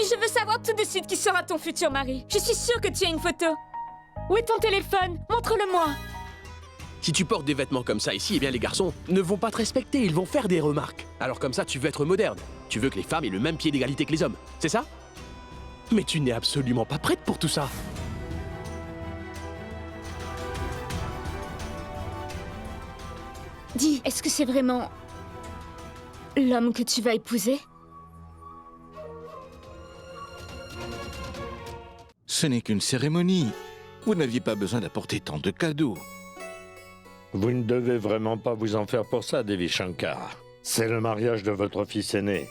je veux savoir tout de suite qui sera ton futur mari. Je suis sûre que tu as une photo. Où est ton téléphone? Montre-le-moi. Si tu portes des vêtements comme ça ici, eh bien les garçons ne vont pas te respecter, ils vont faire des remarques. Alors comme ça, tu veux être moderne. Tu veux que les femmes aient le même pied d'égalité que les hommes, c'est ça? Mais tu n'es absolument pas prête pour tout ça. Dis, est-ce que c'est vraiment l'homme que tu vas épouser? Ce n'est qu'une cérémonie. Vous n'aviez pas besoin d'apporter tant de cadeaux. Vous ne devez vraiment pas vous en faire pour ça, Devi Shankar. C'est le mariage de votre fils aîné.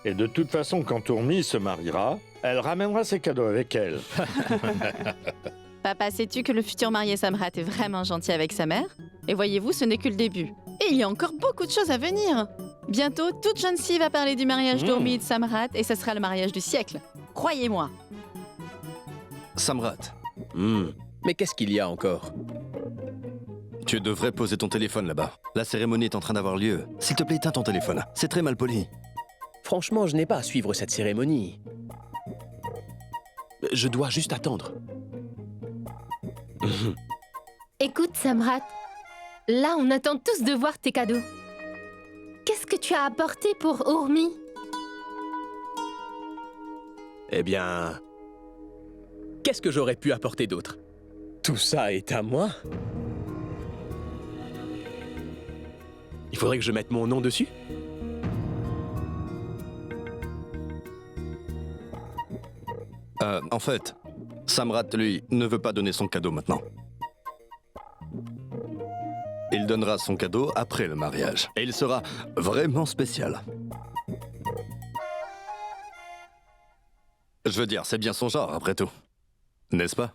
Et de toute façon, quand Urmi se mariera, elle ramènera ses cadeaux avec elle. Papa, sais-tu que le futur marié Samrat est vraiment gentil avec sa mère? Et voyez-vous, ce n'est que le début. Et il y a encore beaucoup de choses à venir. Bientôt, toute Jhansi va parler du mariage d'Urmi et de Samrat, et ce sera le mariage du siècle. Croyez-moi. Samrat, Mais qu'est-ce qu'il y a encore? tu devrais poser ton téléphone là-bas. La cérémonie est en train d'avoir lieu. S'il te plaît, éteins ton téléphone. C'est très mal poli. Franchement, je n'ai pas à suivre cette cérémonie. Je dois juste attendre. Écoute, Samrat, là, on attend tous de voir tes cadeaux. Qu'est-ce que tu as apporté pour Urmi? Eh bien... Qu'est-ce que j'aurais pu apporter d'autre? Tout ça est à moi. Il faudrait que je mette mon nom dessus? En fait, Samrat, lui, ne veut pas donner son cadeau maintenant. Il donnera son cadeau après le mariage. Et il sera vraiment spécial. Je veux dire, c'est bien son genre, après tout. N'est-ce pas?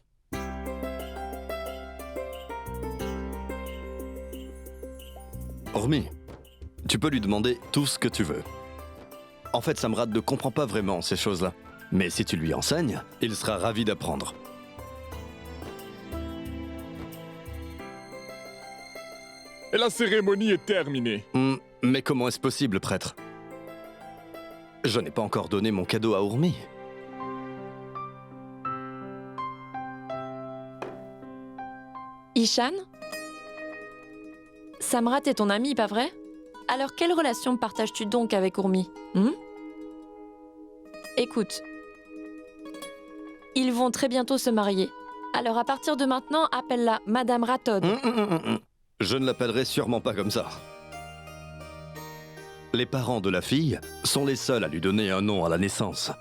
Urmi, tu peux lui demander tout ce que tu veux. En fait, Samrat ne comprend pas vraiment ces choses-là. Mais si tu lui enseignes, il sera ravi d'apprendre. Et la cérémonie est terminée. Mais comment est-ce possible, prêtre? Je n'ai pas encore donné mon cadeau à Urmi. Ishan? Samrat est ton ami, pas vrai? Alors quelle relation partages-tu donc avec Urmi? Écoute, ils vont très bientôt se marier. Alors à partir de maintenant, appelle-la Madame Rathod. Je ne l'appellerai sûrement pas comme ça. Les parents de la fille sont les seuls à lui donner un nom à la naissance.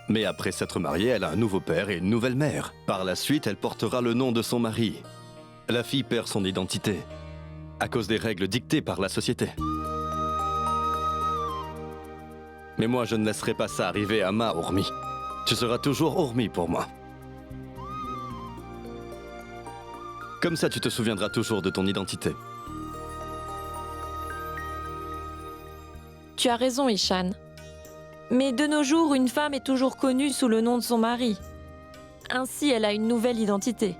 Mais après s'être mariée, elle a un nouveau père et une nouvelle mère. Par la suite, elle portera le nom de son mari. La fille perd son identité à cause des règles dictées par la société. Mais moi, je ne laisserai pas ça arriver à ma Urmi. Tu seras toujours Urmi pour moi. Comme ça, tu te souviendras toujours de ton identité. Tu as raison, Ishan. Mais de nos jours, une femme est toujours connue sous le nom de son mari. Ainsi, elle a une nouvelle identité.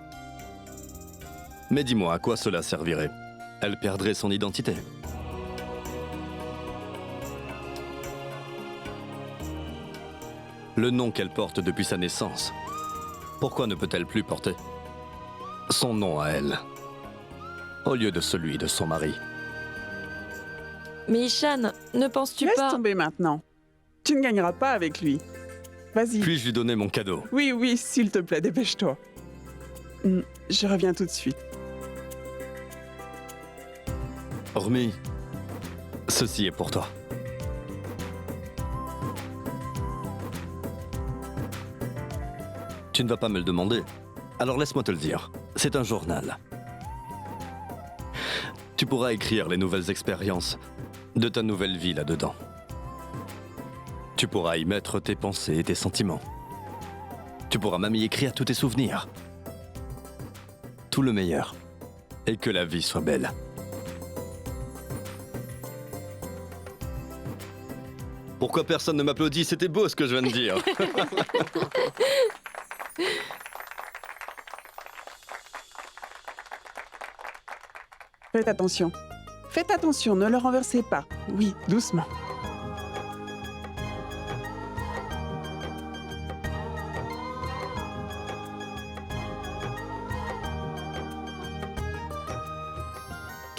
Mais dis-moi, à quoi cela servirait? Elle perdrait son identité. Le nom qu'elle porte depuis sa naissance, pourquoi ne peut-elle plus porter son nom à elle, au lieu de celui de son mari? Mais Ishan, ne penses-tu pas... Laisse tomber maintenant. Tu ne gagneras pas avec lui. Vas-y. Puis-je lui donner mon cadeau? Oui, oui, s'il te plaît, dépêche-toi. Je reviens tout de suite. Urmi, ceci est pour toi. Tu ne vas pas me le demander, alors laisse-moi te le dire. C'est un journal. Tu pourras écrire les nouvelles expériences de ta nouvelle vie là-dedans. Tu pourras y mettre tes pensées et tes sentiments. Tu pourras même y écrire tous tes souvenirs. Tout le meilleur. Et que la vie soit belle. Pourquoi personne ne m'applaudit? C'était beau ce que je viens de dire. Faites attention. Faites attention, ne le renversez pas. Oui, doucement.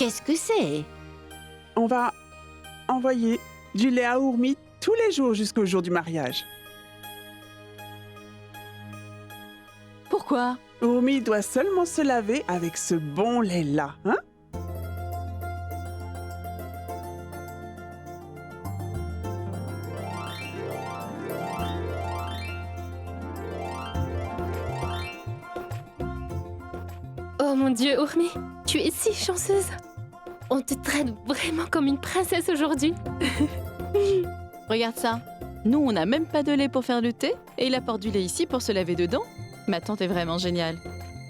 Qu'est-ce que c'est? On va envoyer du lait à Ourmi tous les jours jusqu'au jour du mariage. Pourquoi? Ourmi doit seulement se laver avec ce bon lait-là, hein? Oh mon Dieu, Ourmi, tu es si chanceuse. On te traite vraiment comme une princesse aujourd'hui. Regarde ça. Nous, on n'a même pas de lait pour faire le thé, et il apporte du lait ici pour se laver dedans. Ma tante est vraiment géniale.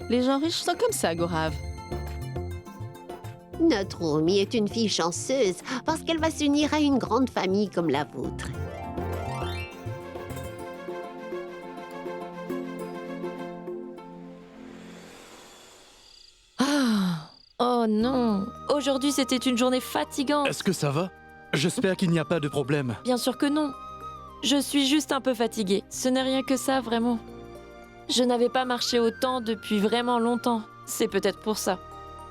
Les gens riches sont comme ça, Gorav. Notre Ourmi est une fille chanceuse parce qu'elle va s'unir à une grande famille comme la vôtre. Ah. Oh non. Aujourd'hui, c'était une journée fatigante. Est-ce que ça va? J'espère qu'il n'y a pas de problème. Bien sûr que non. Je suis juste un peu fatiguée. Ce n'est rien que ça, vraiment. Je n'avais pas marché autant depuis vraiment longtemps. C'est peut-être pour ça.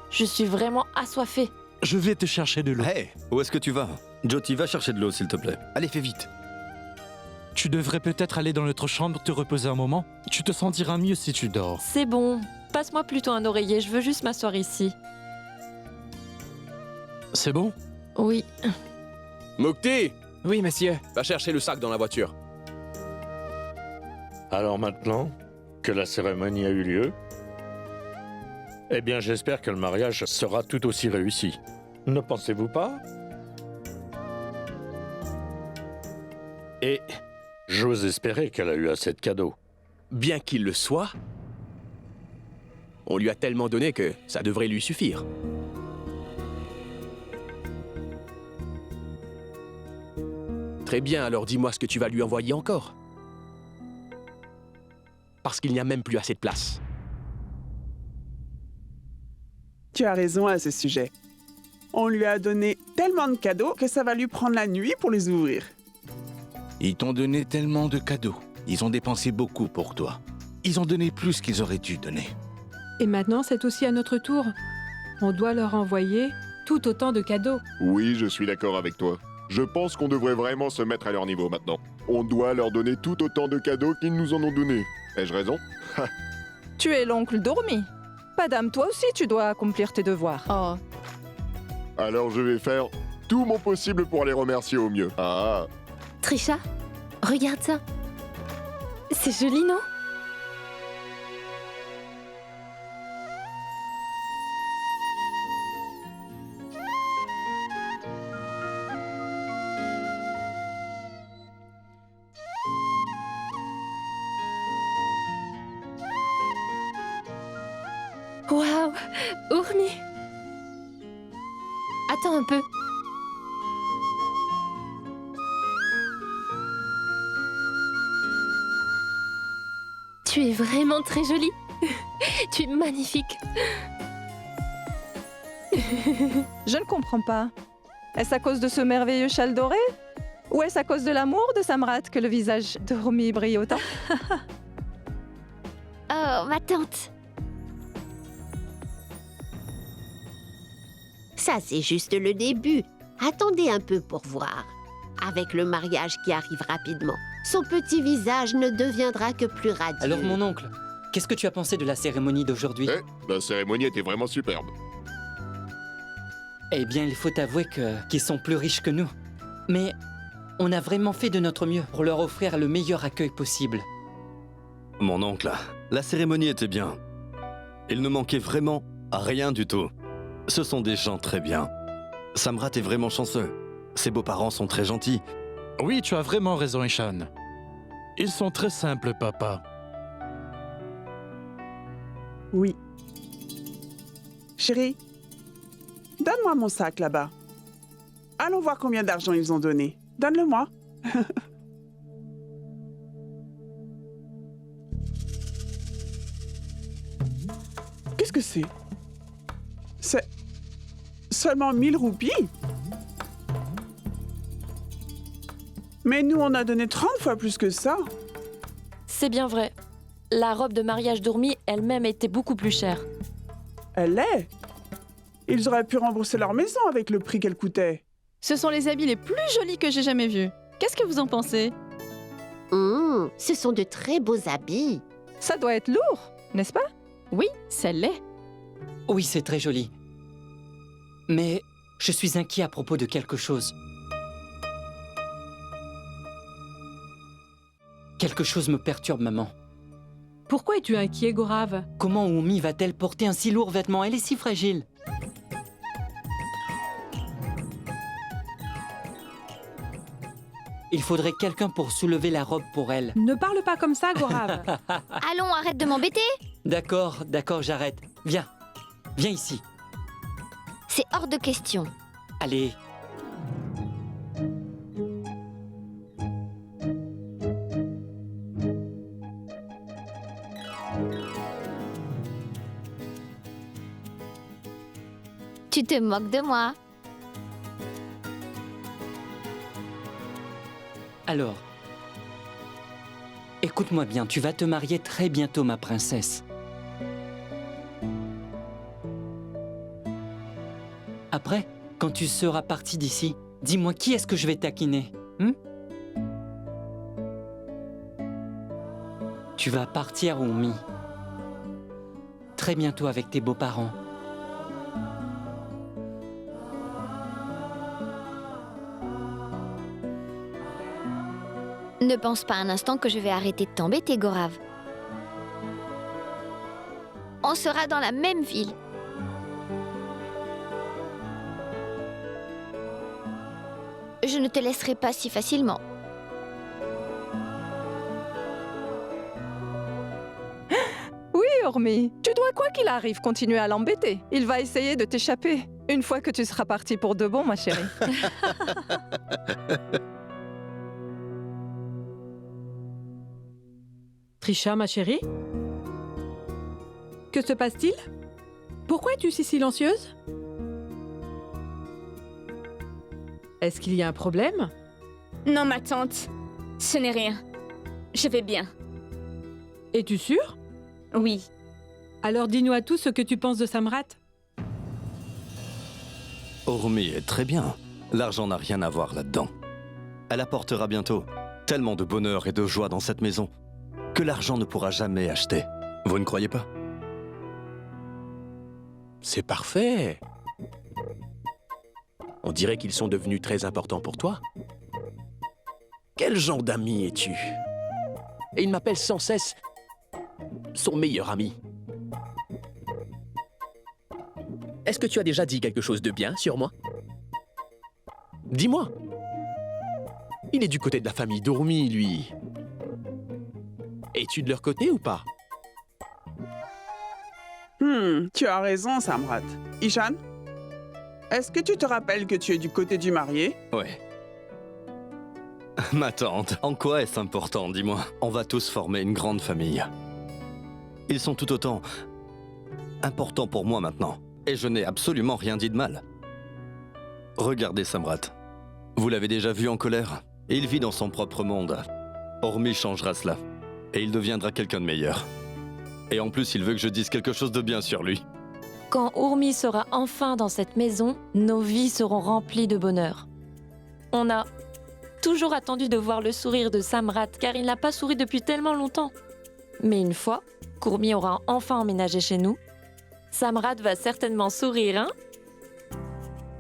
Je suis vraiment assoiffée. Je vais te chercher de l'eau. Hey, où est-ce que tu vas? Jyoti, va chercher de l'eau, s'il te plaît. Allez, fais vite. Tu devrais peut-être aller dans notre chambre te reposer un moment. Tu te sentiras mieux si tu dors. C'est bon. Passe-moi plutôt un oreiller. Je veux juste m'asseoir ici. C'est bon? Oui. Mukti, Oui, monsieur. va chercher le sac dans la voiture. Alors maintenant que la cérémonie a eu lieu, eh bien j'espère que le mariage sera tout aussi réussi. Ne pensez-vous pas? Et j'ose espérer qu'elle a eu assez de cadeaux. Bien qu'il le soit, on lui a tellement donné que ça devrait lui suffire. Très bien, alors dis-moi ce que tu vas lui envoyer encore. Parce qu'il n'y a même plus assez de place. Tu as raison à ce sujet. On lui a donné tellement de cadeaux que ça va lui prendre la nuit pour les ouvrir. Ils t'ont donné tellement de cadeaux. Ils ont dépensé beaucoup pour toi. Ils ont donné plus qu'ils auraient dû donner. Et maintenant, c'est aussi à notre tour. On doit leur envoyer tout autant de cadeaux. Oui, je suis d'accord avec toi. Je pense qu'on devrait vraiment se mettre à leur niveau maintenant. On doit leur donner tout autant de cadeaux qu'ils nous en ont donné. Ai-je raison? Tu es l'oncle Dormi. Madame, toi aussi, tu dois accomplir tes devoirs. Oh. Alors je vais faire tout mon possible pour les remercier au mieux. Ah. Trisha, regarde ça. C'est joli, non? Waouh, Ourmi. Attends un peu. Tu es vraiment très jolie. Tu es magnifique. Je ne comprends pas. Est-ce à cause de ce merveilleux châle doré? Ou est-ce à cause de l'amour de Samrat que le visage d'Ourmi brille autant? Oh, ma tante. Ça, c'est juste le début. Attendez un peu pour voir. Avec le mariage qui arrive rapidement, son petit visage ne deviendra que plus radieux. Alors, mon oncle, qu'est-ce que tu as pensé de la cérémonie d'aujourd'hui? La cérémonie était vraiment superbe. Eh bien, il faut avouer qu'ils sont plus riches que nous. Mais on a vraiment fait de notre mieux pour leur offrir le meilleur accueil possible. Mon oncle, la cérémonie était bien. Il ne manquait vraiment rien du tout. Ce sont des gens très bien. Samrat est vraiment chanceux. Ses beaux-parents sont très gentils. Oui, tu as vraiment raison, Ishan. Ils sont très simples, papa. Oui. Chérie, donne-moi mon sac là-bas. Allons voir combien d'argent ils ont donné. Donne-le-moi. Qu'est-ce que c'est? C'est seulement 1000 roupies? Mais nous, on a donné 30 fois plus que ça. C'est bien vrai. La robe de mariage d'Ourmi elle-même était beaucoup plus chère. Elle l'est. Ils auraient pu rembourser leur maison avec le prix qu'elle coûtait. Ce sont les habits les plus jolis que j'ai jamais vus. Qu'est-ce que vous en pensez? Ce sont de très beaux habits. Ça doit être lourd, n'est-ce pas? Oui, ça l'est. Oui, c'est très joli. Mais je suis inquiet à propos de quelque chose. Quelque chose me perturbe, maman. Pourquoi es-tu inquiet, Gorav? Comment Oumi va-t-elle porter un si lourd vêtement? Elle est si fragile. Il faudrait quelqu'un pour soulever la robe pour elle. Ne parle pas comme ça, Gorav. Allons, arrête de m'embêter. D'accord, j'arrête. Viens, viens ici. C'est hors de question. Allez. Tu te moques de moi. Alors, écoute-moi bien, tu vas te marier très bientôt, ma princesse. Après, quand tu seras partie d'ici, dis-moi qui est-ce que je vais taquiner, Tu vas partir, Oumi. Très bientôt avec tes beaux-parents. Ne pense pas un instant que je vais arrêter de t'embêter, Gorav. On sera dans la même ville. Je ne te laisserai pas si facilement. Oui, Ormi. Tu dois, quoi qu'il arrive, continuer à l'embêter. Il va essayer de t'échapper. Une fois que tu seras partie pour de bon, ma chérie. Trisha, ma chérie? Que se passe-t-il? Pourquoi es-tu si silencieuse? Est-ce qu'il y a un problème? Non, ma tante. Ce n'est rien. Je vais bien. Es-tu sûre? Oui. Alors dis-nous à tous ce que tu penses de Samrat. Ormi est très bien. L'argent n'a rien à voir là-dedans. Elle apportera bientôt tellement de bonheur et de joie dans cette maison que l'argent ne pourra jamais acheter. Vous ne croyez pas? C'est parfait. On dirait qu'ils sont devenus très importants pour toi. Quel genre d'ami es-tu? Et il m'appelle sans cesse son meilleur ami. Est-ce que tu as déjà dit quelque chose de bien sur moi? Dis-moi. Il est du côté de la famille Dormi, lui. Es-tu de leur côté ou pas? Tu as raison, Samrat. Ishan, est-ce que tu te rappelles que tu es du côté du marié? Ouais. Ma tante, en quoi est-ce important, dis-moi? On va tous former une grande famille. Ils sont tout autant importants pour moi maintenant. Et je n'ai absolument rien dit de mal. Regardez Samrat. Vous l'avez déjà vu en colère? Il vit dans son propre monde. Ormi changera cela. Et il deviendra quelqu'un de meilleur. Et en plus, il veut que je dise quelque chose de bien sur lui. Quand Ormi sera enfin dans cette maison, nos vies seront remplies de bonheur. On a toujours attendu de voir le sourire de Samrat, car il n'a pas souri depuis tellement longtemps. Mais une fois qu'Ormi aura enfin emménagé chez nous, Samrat va certainement sourire, hein?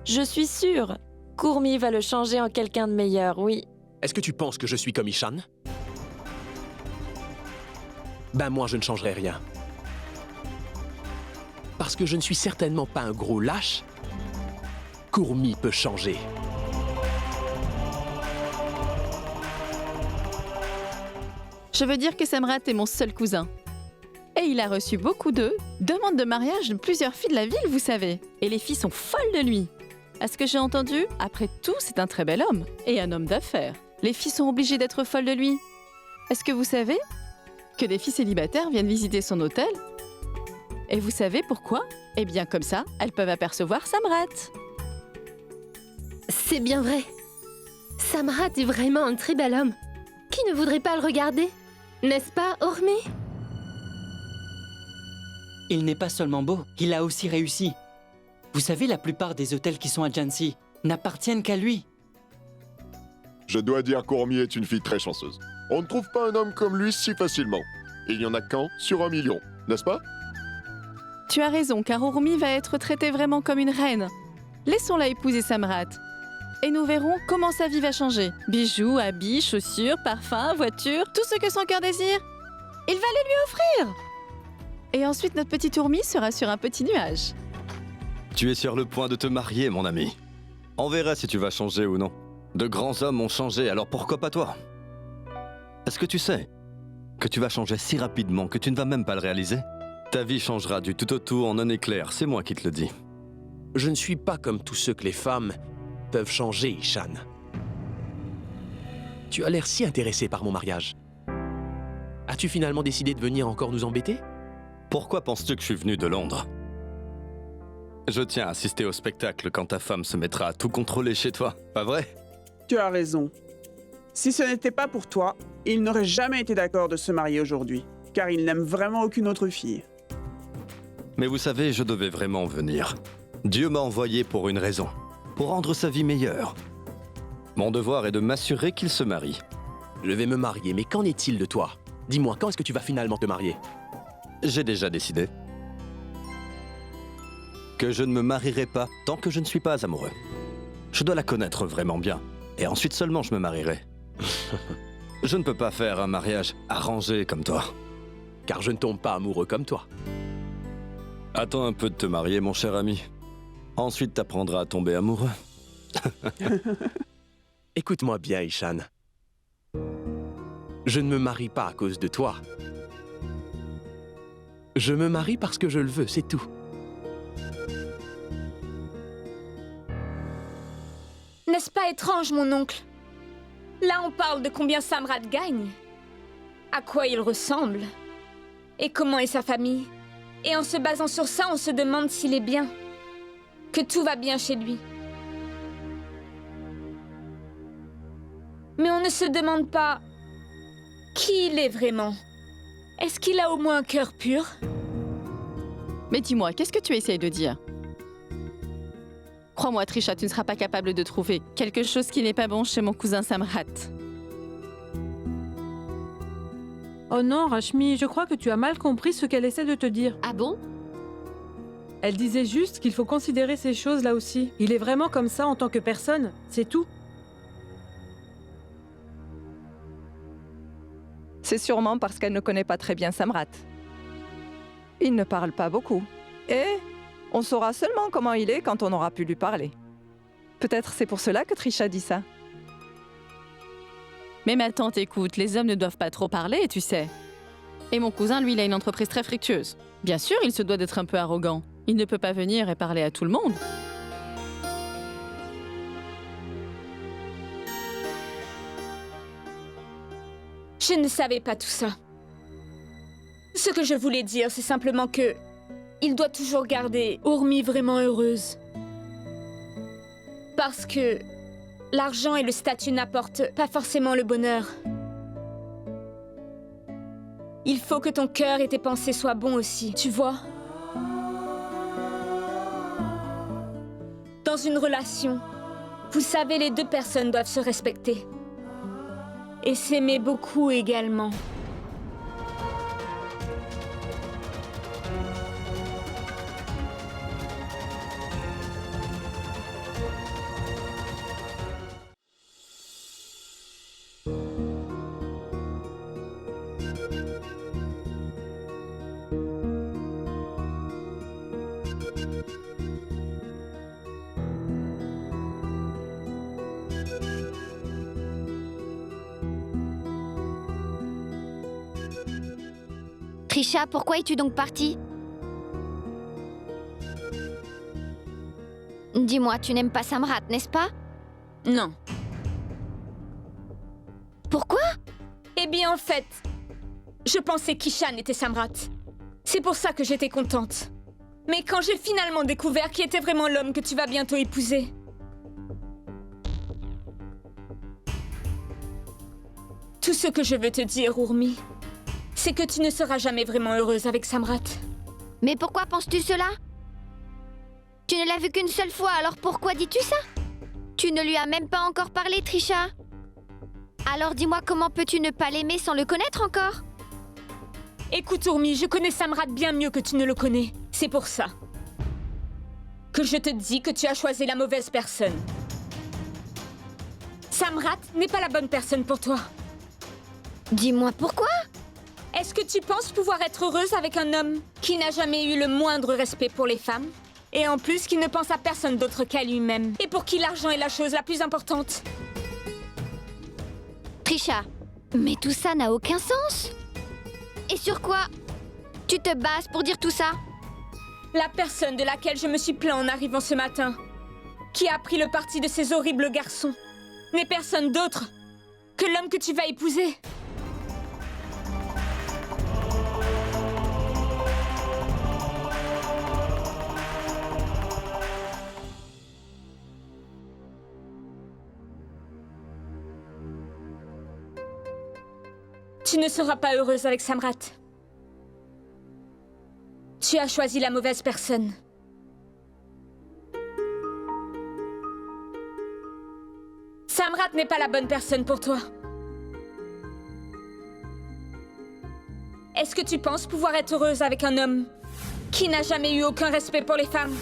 Je suis sûre qu'Ormi va le changer en quelqu'un de meilleur, oui. Est-ce que tu penses que je suis comme Ishan? Ben moi, je ne changerai rien. Parce que je ne suis certainement pas un gros lâche qu'Ormi peut changer. Je veux dire que Samrat est mon seul cousin. Et il a reçu beaucoup de demandes de mariage de plusieurs filles de la ville, vous savez. Et les filles sont folles de lui. À ce que j'ai entendu, après tout, c'est un très bel homme. Et un homme d'affaires. Les filles sont obligées d'être folles de lui. Est-ce que vous savez que des filles célibataires viennent visiter son hôtel? Et vous savez pourquoi? Eh bien, comme ça, elles peuvent apercevoir Samrat. C'est bien vrai. Samrat est vraiment un très bel homme. Qui ne voudrait pas le regarder? N'est-ce pas, Ormi? Il n'est pas seulement beau, il a aussi réussi. Vous savez, la plupart des hôtels qui sont à Jhansi n'appartiennent qu'à lui. Je dois dire qu'Urmi est une fille très chanceuse. On ne trouve pas un homme comme lui si facilement. Il n'y en a qu'un sur 1 million, n'est-ce pas? Tu as raison, car Urmi va être traitée vraiment comme une reine. Laissons-la épouser Samrat. Et nous verrons comment sa vie va changer. Bijoux, habits, chaussures, parfums, voitures, tout ce que son cœur désire. Il va le lui offrir. Et ensuite, notre petite Urmi sera sur un petit nuage. Tu es sur le point de te marier, mon ami. On verra si tu vas changer ou non. De grands hommes ont changé, alors pourquoi pas toi? Est-ce que tu sais que tu vas changer si rapidement que tu ne vas même pas le réaliser? Ta vie changera du tout au tout en un éclair, c'est moi qui te le dis. Je ne suis pas comme tous ceux que les femmes peuvent changer, Ishan. Tu as l'air si intéressé par mon mariage. As-tu finalement décidé de venir encore nous embêter? Pourquoi penses-tu que je suis venu de Londres? Je tiens à assister au spectacle quand ta femme se mettra à tout contrôler chez toi, pas vrai? Tu as raison. Si ce n'était pas pour toi, il n'aurait jamais été d'accord de se marier aujourd'hui, car il n'aime vraiment aucune autre fille. Mais vous savez, je devais vraiment venir. Dieu m'a envoyé pour une raison, pour rendre sa vie meilleure. Mon devoir est de m'assurer qu'il se marie. Je vais me marier, mais qu'en est-il de toi? Dis-moi, quand est-ce que tu vas finalement te marier? J'ai déjà décidé que je ne me marierai pas tant que je ne suis pas amoureux. Je dois la connaître vraiment bien, et ensuite seulement je me marierai. Je ne peux pas faire un mariage arrangé comme toi. Car je ne tombe pas amoureux comme toi. Attends un peu de te marier, mon cher ami. Ensuite, t'apprendras à tomber amoureux. Écoute-moi bien, Ishan. Je ne me marie pas à cause de toi. Je me marie parce que je le veux, c'est tout. N'est-ce pas étrange, mon oncle? Là, on parle de combien Samrat gagne, à quoi il ressemble, et comment est sa famille. Et en se basant sur ça, on se demande s'il est bien, que tout va bien chez lui. Mais on ne se demande pas qui il est vraiment. Est-ce qu'il a au moins un cœur pur? Mais dis-moi, qu'est-ce que tu essayes de dire? Crois-moi, Trisha, tu ne seras pas capable de trouver quelque chose qui n'est pas bon chez mon cousin Samrat. Oh non, Rashmi, je crois que tu as mal compris ce qu'elle essaie de te dire. Ah bon? Elle disait juste qu'il faut considérer ces choses là aussi. Il est vraiment comme ça en tant que personne, c'est tout. C'est sûrement parce qu'elle ne connaît pas très bien Samrat. Il ne parle pas beaucoup. Et on saura seulement comment il est quand on aura pu lui parler. Peut-être c'est pour cela que Trisha dit ça. Mais ma tante, écoute, les hommes ne doivent pas trop parler, tu sais. Et mon cousin, lui, il a une entreprise très fructueuse. Bien sûr, il se doit d'être un peu arrogant. Il ne peut pas venir et parler à tout le monde. Je ne savais pas tout ça. Ce que je voulais dire, c'est simplement que il doit toujours garder Urmi vraiment heureuse. Parce que l'argent et le statut n'apportent pas forcément le bonheur. Il faut que ton cœur et tes pensées soient bons aussi, tu vois? Dans une relation, vous savez, les deux personnes doivent se respecter. Et s'aimer beaucoup également. Trisha, pourquoi es-tu donc partie? Dis-moi, tu n'aimes pas Samrat, n'est-ce pas? Non. Pourquoi? Eh bien, en fait, je pensais qu'Ishan était Samrat. C'est pour ça que j'étais contente. Mais quand j'ai finalement découvert qui était vraiment l'homme que tu vas bientôt épouser... Tout ce que je veux te dire, Urmi, c'est que tu ne seras jamais vraiment heureuse avec Samrat. Mais pourquoi penses-tu cela? Tu ne l'as vu qu'une seule fois, alors pourquoi dis-tu ça? Tu ne lui as même pas encore parlé, Trisha. Alors dis-moi, comment peux-tu ne pas l'aimer sans le connaître encore? Écoute, Urmi, je connais Samrat bien mieux que tu ne le connais. C'est pour ça que je te dis que tu as choisi la mauvaise personne. Samrat n'est pas la bonne personne pour toi. Dis-moi pourquoi? Est-ce que tu penses pouvoir être heureuse avec un homme qui n'a jamais eu le moindre respect pour les femmes? Et en plus, qui ne pense à personne d'autre qu'à lui-même. Et pour qui l'argent est la chose la plus importante? Trisha, mais tout ça n'a aucun sens. Et sur quoi tu te bases pour dire tout ça? La personne de laquelle je me suis plaint en arrivant ce matin, qui a pris le parti de ces horribles garçons, n'est personne d'autre que l'homme que tu vas épouser. Tu ne seras pas heureuse avec Samrat. Tu as choisi la mauvaise personne. Samrat n'est pas la bonne personne pour toi. Est-ce que tu penses pouvoir être heureuse avec un homme qui n'a jamais eu aucun respect pour les femmes?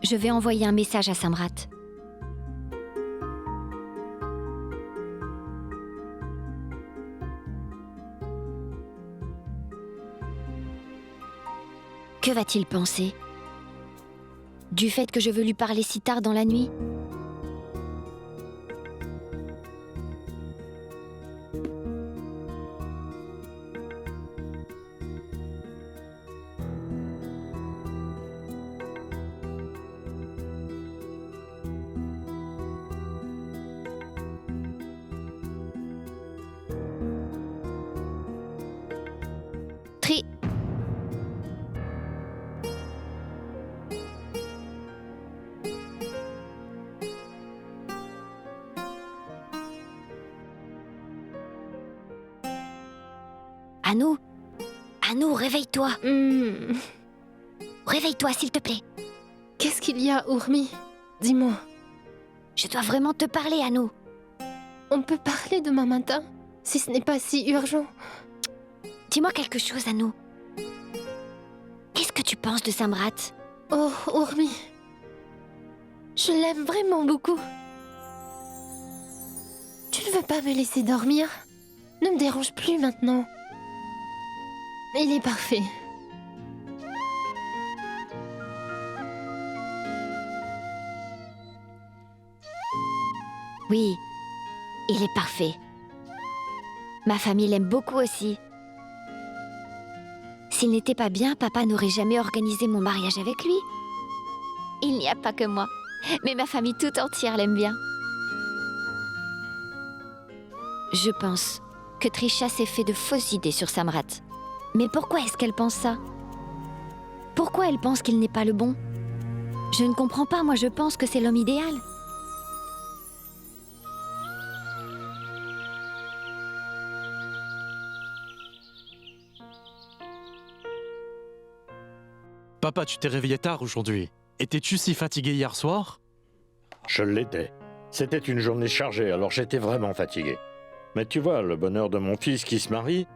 Je vais envoyer un message à Samrat. Que va-t-il penser? Du fait que je veux lui parler si tard dans la nuit? Anou, réveille-toi. Réveille-toi, s'il te plaît. Qu'est-ce qu'il y a, Urmi? Dis-moi. Je dois vraiment te parler, Anou. On peut parler demain matin, si ce n'est pas si urgent. Dis-moi quelque chose, Anou. Qu'est-ce que tu penses de Samrat? Oh, Urmi. Je l'aime vraiment beaucoup. Tu ne veux pas me laisser dormir? Ne me dérange plus maintenant. Il est parfait. Oui, il est parfait. Ma famille l'aime beaucoup aussi. S'il n'était pas bien, papa n'aurait jamais organisé mon mariage avec lui. Il n'y a pas que moi, mais ma famille tout entière l'aime bien. Je pense que Trisha s'est fait de fausses idées sur Samrat. Mais pourquoi est-ce qu'elle pense ça? Pourquoi elle pense qu'il n'est pas le bon? Je ne comprends pas, moi je pense que c'est l'homme idéal. Papa, tu t'es réveillé tard aujourd'hui. Étais-tu si fatigué hier soir? Je l'étais. C'était une journée chargée, alors j'étais vraiment fatigué. Mais tu vois, le bonheur de mon fils qui se marie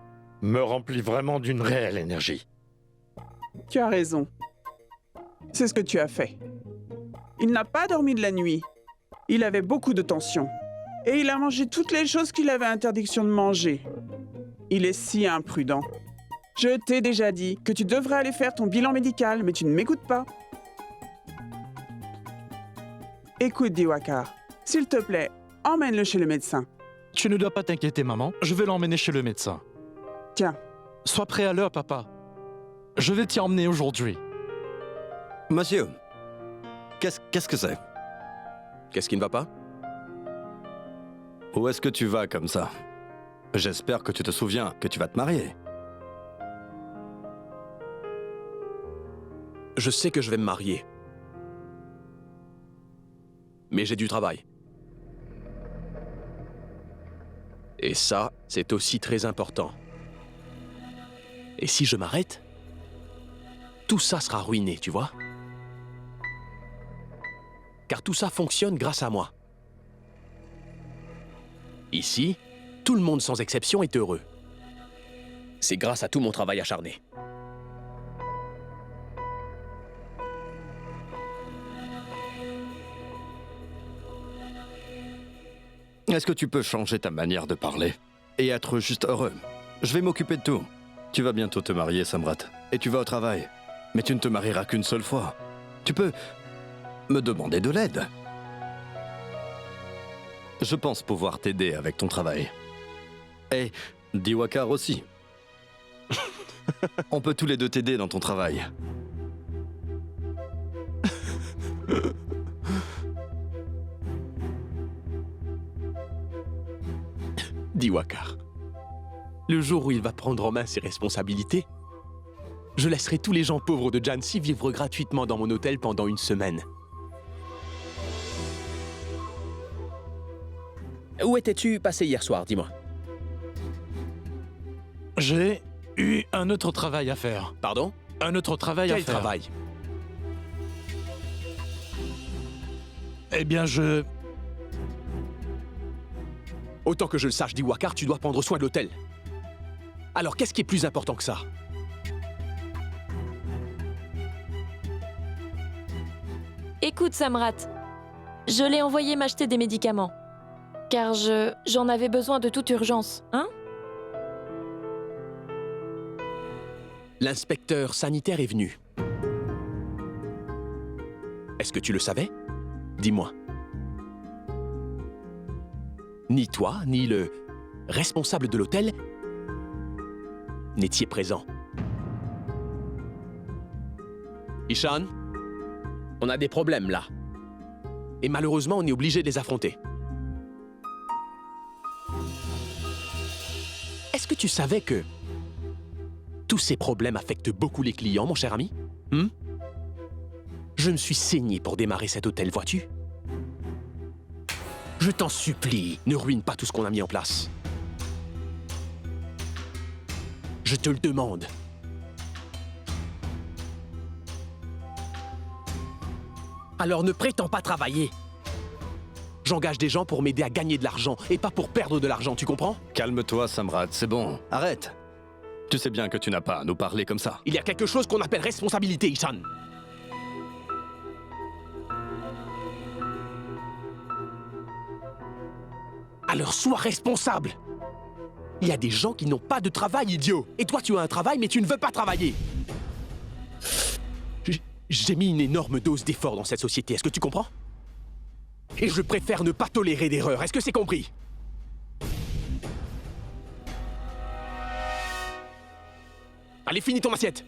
me remplit vraiment d'une réelle énergie. Tu as raison. C'est ce que tu as fait. Il n'a pas dormi de la nuit. Il avait beaucoup de tension. Et il a mangé toutes les choses qu'il avait interdiction de manger. Il est si imprudent. Je t'ai déjà dit que tu devrais aller faire ton bilan médical, mais tu ne m'écoutes pas. Écoute, Diwakar, s'il te plaît, emmène-le chez le médecin. Tu ne dois pas t'inquiéter, maman. Je vais l'emmener chez le médecin. Tiens. Sois prêt à l'heure, papa. Je vais t'y emmener aujourd'hui. Monsieur, qu'est-ce que c'est? Qu'est-ce qui ne va pas? Où est-ce que tu vas comme ça? J'espère que tu te souviens que tu vas te marier. Je sais que je vais me marier. Mais j'ai du travail. Et ça, c'est aussi très important. Et si je m'arrête, tout ça sera ruiné, tu vois? Car tout ça fonctionne grâce à moi. Ici, tout le monde sans exception est heureux. C'est grâce à tout mon travail acharné. Est-ce que tu peux changer ta manière de parler et être juste heureux? Je vais m'occuper de tout. Tu vas bientôt te marier, Samrat, et tu vas au travail. Mais tu ne te marieras qu'une seule fois. Tu peux me demander de l'aide. Je pense pouvoir t'aider avec ton travail. Et Diwakar aussi. On peut tous les deux t'aider dans ton travail. Diwakar, le jour où il va prendre en main ses responsabilités, je laisserai tous les gens pauvres de Jhansi vivre gratuitement dans mon hôtel pendant une semaine. Où étais-tu passé hier soir, dis-moi? J'ai eu un autre travail à faire. Pardon? Un autre travail à Quel faire. travail? Eh bien, Autant que je le sache, Diwakar, tu dois prendre soin de l'hôtel. Alors, qu'est-ce qui est plus important que ça? Écoute, Samrat, je l'ai envoyé m'acheter des médicaments. Car j'en avais besoin de toute urgence, hein? L'inspecteur sanitaire est venu. Est-ce que tu le savais? Dis-moi. Ni toi, ni le responsable de l'hôtel n'étiez présents. Ishan, on a des problèmes là. Et malheureusement, on est obligé de les affronter. Est-ce que tu savais que tous ces problèmes affectent beaucoup les clients, mon cher ami? Je me suis saigné pour démarrer cet hôtel, vois-tu? Je t'en supplie, ne ruine pas tout ce qu'on a mis en place. Je te le demande. Alors ne prétends pas travailler. J'engage des gens pour m'aider à gagner de l'argent et pas pour perdre de l'argent, tu comprends? Calme-toi, Samrat, c'est bon. Arrête. Tu sais bien que tu n'as pas à nous parler comme ça. Il y a quelque chose qu'on appelle responsabilité, Ishan. Alors sois responsable. Il y a des gens qui n'ont pas de travail, idiot. Et toi, tu as un travail, mais tu ne veux pas travailler. J'ai mis une énorme dose d'effort dans cette société, est-ce que tu comprends? Et je préfère ne pas tolérer d'erreurs, est-ce que c'est compris? Allez, finis ton assiette.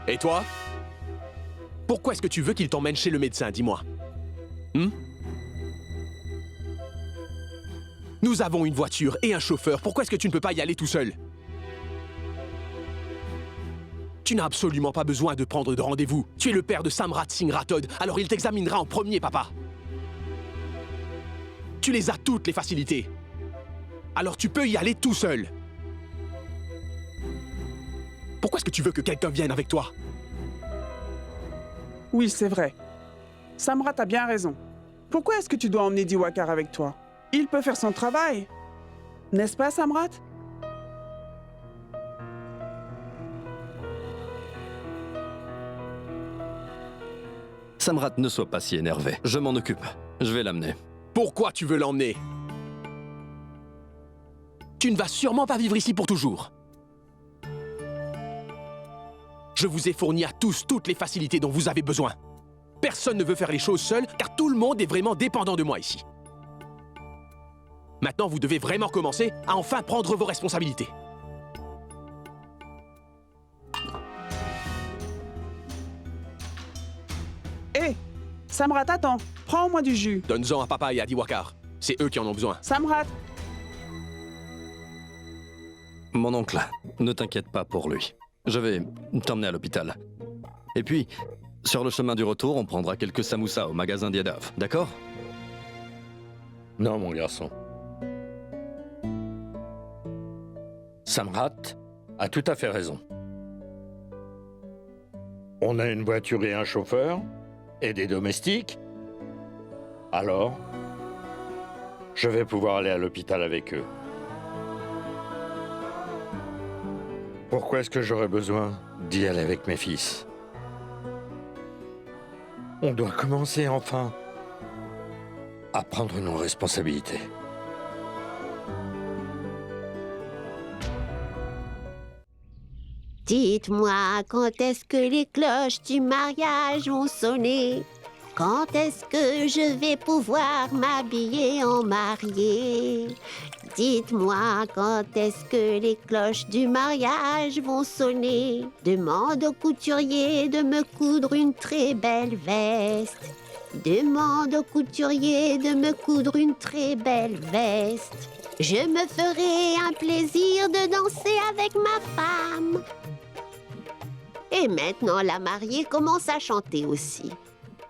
Et toi? Pourquoi est-ce que tu veux qu'il t'emmène chez le médecin, dis-moi? Nous avons une voiture et un chauffeur, pourquoi est-ce que tu ne peux pas y aller tout seul? Tu n'as absolument pas besoin de prendre de rendez-vous. Tu es le père de Samrat Singh Rathod, alors il t'examinera en premier, papa. Tu les as toutes, les facilités. Alors tu peux y aller tout seul. Pourquoi est-ce que tu veux que quelqu'un vienne avec toi? Oui, c'est vrai. Samrat a bien raison. Pourquoi est-ce que tu dois emmener Diwakar avec toi? Il peut faire son travail. N'est-ce pas, Samrat? Samrat, ne sois pas si énervé. Je m'en occupe. Je vais l'amener. Pourquoi tu veux l'emmener? Tu ne vas sûrement pas vivre ici pour toujours. Je vous ai fourni à tous toutes les facilités dont vous avez besoin. Personne ne veut faire les choses seul, car tout le monde est vraiment dépendant de moi ici. Maintenant, vous devez vraiment commencer à enfin prendre vos responsabilités. Hé, Samrat, attends. Prends-moi du jus. Donne-en à papa et à Diwakar. C'est eux qui en ont besoin. Samrat. Mon oncle, ne t'inquiète pas pour lui. Je vais t'emmener à l'hôpital. Et puis, sur le chemin du retour, on prendra quelques samoussas au magasin d'Yadav, d'accord? Non, mon garçon. Samrat a tout à fait raison. On a une voiture et un chauffeur, et des domestiques. Alors, je vais pouvoir aller à l'hôpital avec eux. Pourquoi est-ce que j'aurais besoin d'y aller avec mes fils? On doit commencer enfin à prendre nos responsabilités. Dites-moi, quand est-ce que les cloches du mariage vont sonner? Quand est-ce que je vais pouvoir m'habiller en mariée? Dites-moi, quand est-ce que les cloches du mariage vont sonner? Demande au couturier de me coudre une très belle veste. Demande au couturier de me coudre une très belle veste. Je me ferai un plaisir de danser avec ma femme. Et maintenant, la mariée commence à chanter aussi.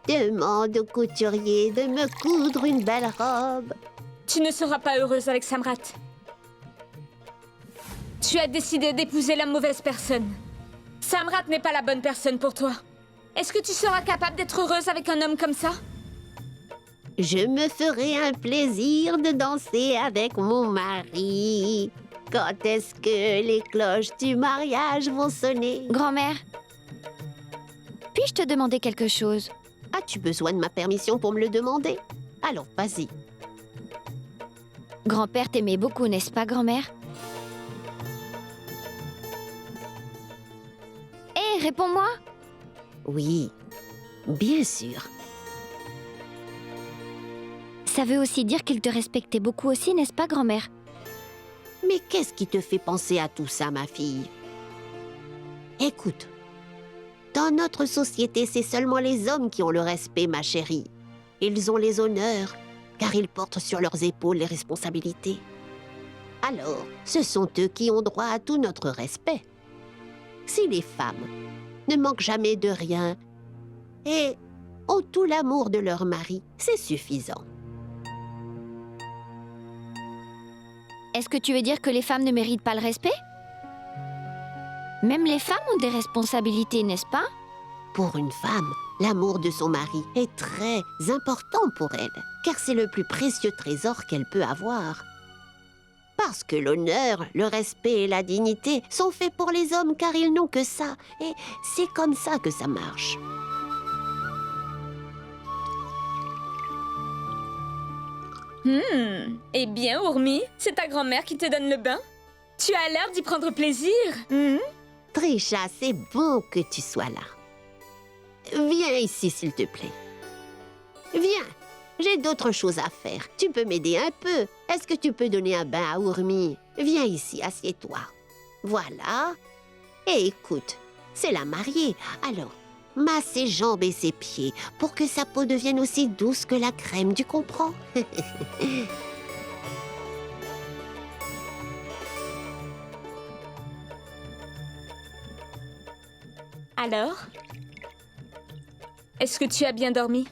Demande au couturier de me coudre une belle robe. Tu ne seras pas heureuse avec Samrat. Tu as décidé d'épouser la mauvaise personne. Samrat n'est pas la bonne personne pour toi. Est-ce que tu seras capable d'être heureuse avec un homme comme ça? Je me ferai un plaisir de danser avec mon mari. Quand est-ce que les cloches du mariage vont sonner? Grand-mère, puis-je te demander quelque chose? As-tu besoin de ma permission pour me le demander? Alors, vas-y. Grand-père t'aimait beaucoup, n'est-ce pas, grand-mère? Hé, réponds-moi! Oui, bien sûr. Ça veut aussi dire qu'il te respectait beaucoup aussi, n'est-ce pas, grand-mère? Mais qu'est-ce qui te fait penser à tout ça, ma fille? Écoute, dans notre société, c'est seulement les hommes qui ont le respect, ma chérie. Ils ont les honneurs, car ils portent sur leurs épaules les responsabilités. Alors, ce sont eux qui ont droit à tout notre respect. Si les femmes ne manquent jamais de rien et ont tout l'amour de leur mari, c'est suffisant. Est-ce que tu veux dire que les femmes ne méritent pas le respect? Même les femmes ont des responsabilités, n'est-ce pas? Pour une femme, l'amour de son mari est très important pour elle, car c'est le plus précieux trésor qu'elle peut avoir. Parce que l'honneur, le respect et la dignité sont faits pour les hommes, car ils n'ont que ça. Et c'est comme ça que ça marche. Eh bien, Urmi, c'est ta grand-mère qui te donne le bain? Tu as l'air d'y prendre plaisir. Trisha, c'est bon que tu sois là. Viens ici, s'il te plaît. Viens, j'ai d'autres choses à faire. Tu peux m'aider un peu. Est-ce que tu peux donner un bain à Urmi? Viens ici, assieds-toi. Voilà. Et écoute, c'est la mariée. Alors, masse ses jambes et ses pieds pour que sa peau devienne aussi douce que la crème, tu comprends? Alors? Est-ce que tu as bien dormi?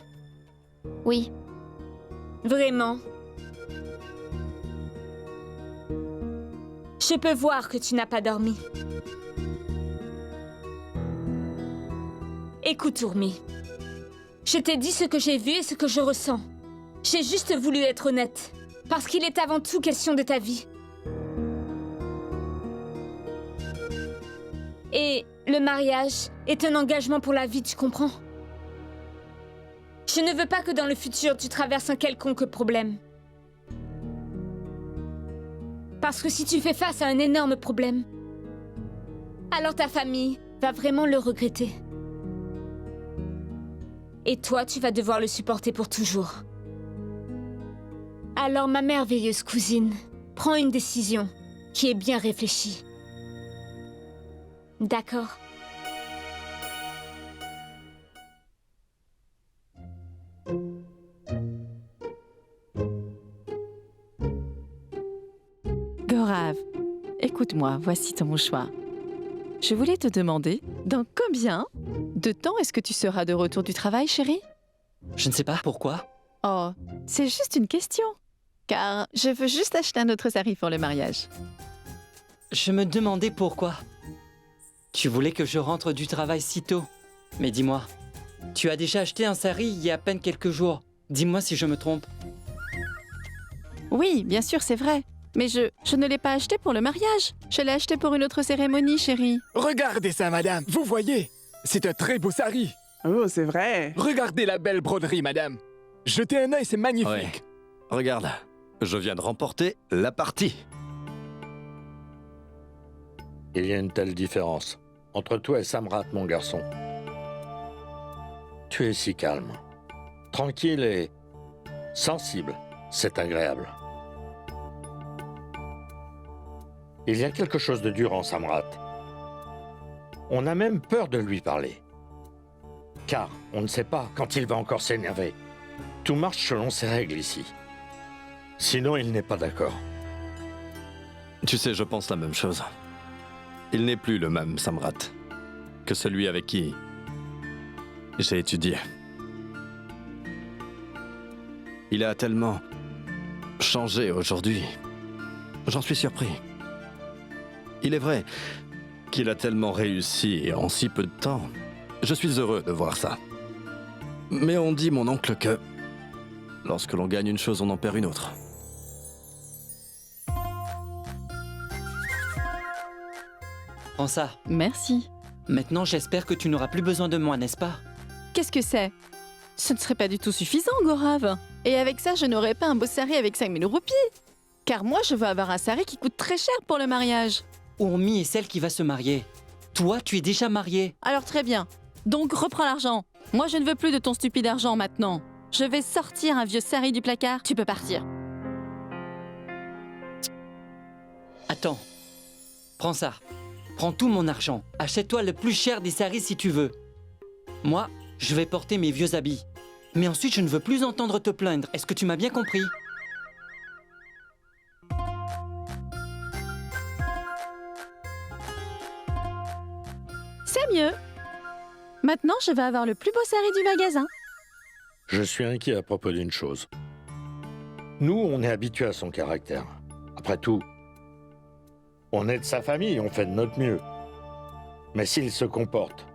Oui. Vraiment? Je peux voir que tu n'as pas dormi. Écoute, Urmi. Je t'ai dit ce que j'ai vu et ce que je ressens. J'ai juste voulu être honnête. Parce qu'il est avant tout question de ta vie. Et le mariage est un engagement pour la vie, tu comprends? Je ne veux pas que dans le futur, tu traverses un quelconque problème. Parce que si tu fais face à un énorme problème, alors ta famille va vraiment le regretter. Et toi, tu vas devoir le supporter pour toujours. Alors, ma merveilleuse cousine, prends une décision qui est bien réfléchie. D'accord? Gaurav, écoute-moi, voici ton mouchoir. Je voulais te demander, dans combien de temps est-ce que tu seras de retour du travail, chérie? Je ne sais pas pourquoi. Oh, c'est juste une question. Car je veux juste acheter un autre sari pour le mariage. Je me demandais pourquoi. Tu voulais que je rentre du travail si tôt. Mais dis-moi, tu as déjà acheté un sari il y a à peine quelques jours. Dis-moi si je me trompe. Oui, bien sûr, c'est vrai. Mais je ne l'ai pas acheté pour le mariage. Je l'ai acheté pour une autre cérémonie, chérie. Regardez ça, madame. Vous voyez? C'est un très beau sari. Oh, c'est vrai. Regardez la belle broderie, madame. Jetez un œil, c'est magnifique. Ouais. Regarde, je viens de remporter la partie. Il y a une telle différence entre toi et Samrat, mon garçon. Tu es si calme, tranquille et sensible. C'est agréable. Il y a quelque chose de dur en Samrat. On a même peur de lui parler. Car on ne sait pas quand il va encore s'énerver. Tout marche selon ses règles ici. Sinon, il n'est pas d'accord. Tu sais, je pense la même chose. Il n'est plus le même Samrat que celui avec qui j'ai étudié. Il a tellement changé aujourd'hui. J'en suis surpris. Il est vrai qu'il a tellement réussi en si peu de temps. Je suis heureux de voir ça. Mais on dit, mon oncle, que lorsque l'on gagne une chose, on en perd une autre. Prends ça. Merci. Maintenant, j'espère que tu n'auras plus besoin de moi, n'est-ce pas? Qu'est-ce que c'est? Ce ne serait pas du tout suffisant, Gaurav. Et avec ça, je n'aurais pas un beau sari avec 5000 roupies. Car moi, je veux avoir un sari qui coûte très cher pour le mariage. Urmi est celle qui va se marier. Toi, tu es déjà mariée. Alors très bien. Donc reprends l'argent. Moi, je ne veux plus de ton stupide argent maintenant. Je vais sortir un vieux sari du placard. Tu peux partir. Attends. Prends ça. Prends tout mon argent. Achète-toi le plus cher des saris si tu veux. Moi, je vais porter mes vieux habits. Mais ensuite, je ne veux plus entendre te plaindre. Est-ce que tu m'as bien compris? C'est mieux. Maintenant, je vais avoir le plus beau sari du magasin. Je suis inquiet à propos d'une chose. Nous, on est habitués à son caractère. Après tout, on est de sa famille, on fait de notre mieux. Mais s'il se comporte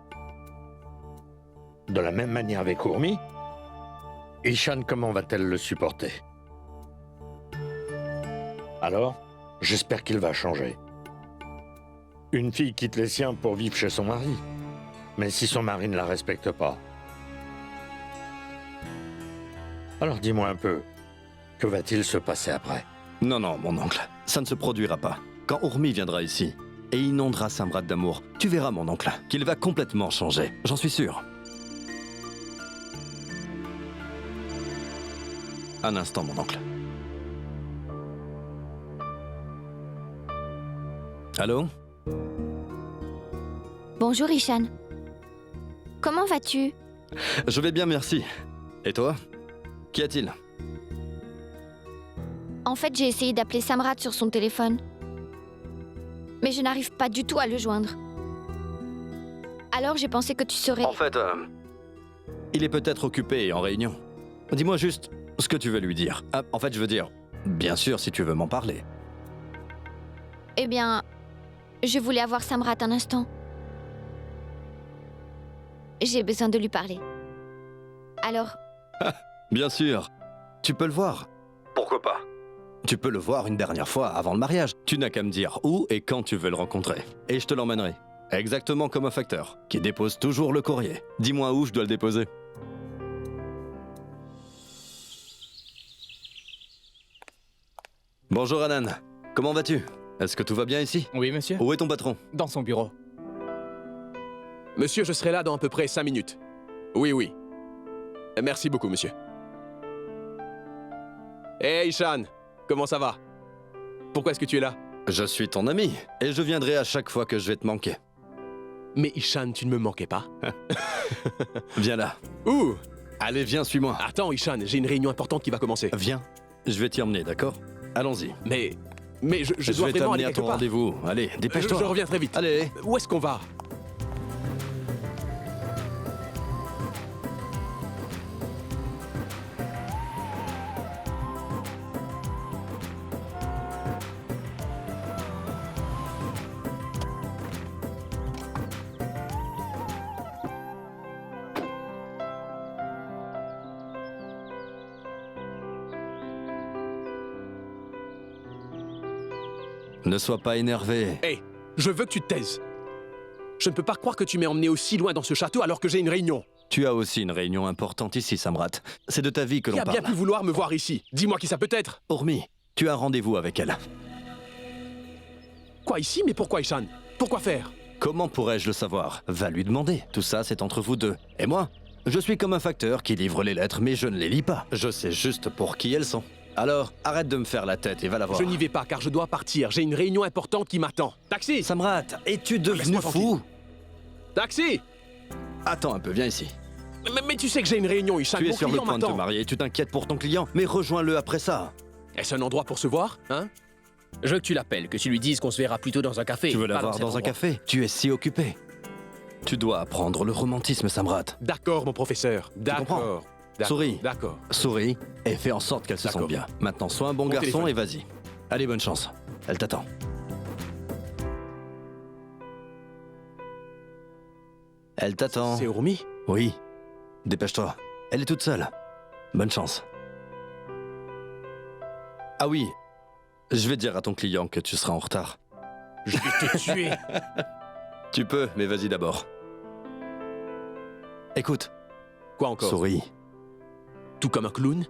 de la même manière avec Urmi, Ishan, comment va-t-elle le supporter? Alors, j'espère qu'il va changer. Une fille quitte les siens pour vivre chez son mari. Mais si son mari ne la respecte pas, alors dis-moi un peu, que va-t-il se passer après? Non, non, mon oncle, ça ne se produira pas. Quand Urmi viendra ici et inondera Samrat d'amour, tu verras, mon oncle, qu'il va complètement changer. J'en suis sûr. Un instant, mon oncle. Allô? Bonjour, Ishan. Comment vas-tu? Je vais bien, merci. Et toi? Qu'y a-t-il? En fait, j'ai essayé d'appeler Samrat sur son téléphone. Mais je n'arrive pas du tout à le joindre. Alors j'ai pensé que tu serais... En fait, il est peut-être occupé et en réunion. Dis-moi juste ce que tu veux lui dire. Ah, en fait, je veux dire, bien sûr, si tu veux m'en parler. Eh bien, je voulais avoir Samrat un instant. J'ai besoin de lui parler. Alors... Bien sûr, tu peux le voir. Pourquoi pas? Tu peux le voir une dernière fois avant le mariage. Tu n'as qu'à me dire où et quand tu veux le rencontrer. Et je te l'emmènerai. Exactement comme un facteur, qui dépose toujours le courrier. Dis-moi où je dois le déposer. Bonjour Anan, comment vas-tu? Est-ce que tout va bien ici? Oui, monsieur. Où est ton patron? Dans son bureau. Monsieur, je serai là dans à peu près 5 minutes. Oui, oui. Merci beaucoup, monsieur. Hey, Ishan, comment ça va? Pourquoi est-ce que tu es là? Je suis ton ami, et je viendrai à chaque fois que je vais te manquer. Mais Ishan, tu ne me manquais pas? Viens là. Où? Allez, viens, suis-moi. Attends, Ishan, j'ai une réunion importante qui va commencer. Viens, je vais t'y emmener, d'accord? Allons-y. Mais je dois vais vraiment aller t'amener à quelque ton part. rendez-vous. Allez, dépêche-toi. Je reviens très vite. Allez. Où est-ce qu'on va? Ne sois pas énervé. Hé, je veux que tu te taises. Je ne peux pas croire que tu m'aies emmené aussi loin dans ce château alors que j'ai une réunion. Tu as aussi une réunion importante ici, Samrat. C'est de ta vie que l'on Qui a parle. bien pu vouloir me voir ici? Dis-moi qui ça peut être. Urmi, tu as rendez-vous avec elle. Quoi ici? Mais pourquoi Ishan? Pourquoi faire? Comment pourrais-je le savoir? Va lui demander. Tout ça, c'est entre vous deux. Et moi, je suis comme un facteur qui livre les lettres, mais je ne les lis pas. Je sais juste pour qui elles sont. Alors, arrête de me faire la tête et va la voir. Je n'y vais pas car je dois partir. J'ai une réunion importante qui m'attend. Taxi! Samrat, es-tu devenu Laisse-moi fou? tranquille. Taxi! Attends un peu, viens ici. Mais tu sais que j'ai une réunion, Ishan. Tu es Mon sur le client point de te m'attend. marier, tu t'inquiètes pour ton client, mais rejoins-le après ça. Est-ce un endroit pour se voir, hein? Je veux que tu l'appelles, que tu lui dises qu'on se verra plutôt dans un café. Tu veux la pas voir cet dans un endroit. café? Tu es si occupé. Tu dois apprendre le romantisme, Samrat. D'accord, mon professeur. D'accord. Souris. D'accord. Souris et fais en sorte qu'elle se sente bien. Maintenant, sois un bon Mon garçon téléphone. et vas-y. Allez, bonne chance. Elle t'attend. Elle t'attend. C'est Urmi? Oui. Dépêche-toi. Elle est toute seule. Bonne chance. Ah oui. Je vais dire à ton client que tu seras en retard. Je vais te tuer. Tu peux, mais vas-y d'abord. Écoute. Quoi encore? Souris. Tout comme un clown?